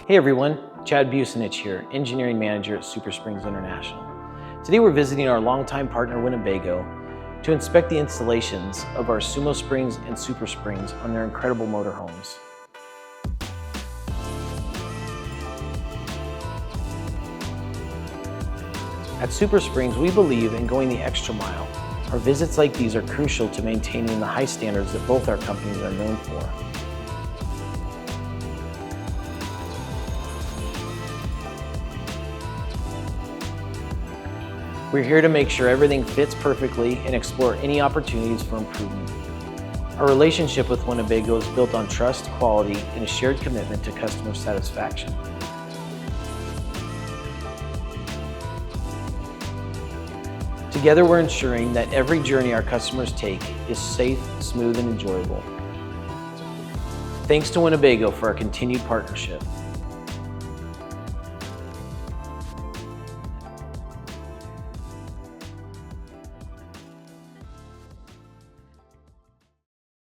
Hey everyone, Chad Busenich here, Engineering Manager at SuperSprings International. Today we're visiting our longtime partner Winnebago to inspect the installations of our SumoSprings and SuperSprings on their incredible motorhomes. At SuperSprings, we believe in going the extra mile. Our visits like these are crucial to maintaining the high standards that both our companies are known for. We're here to make sure everything fits perfectly and explore any opportunities for improvement. Our relationship with Winnebago is built on trust, quality, and a shared commitment to customer satisfaction. Together, we're ensuring that every journey our customers take is safe, smooth, and enjoyable. Thanks to Winnebago for our continued partnership.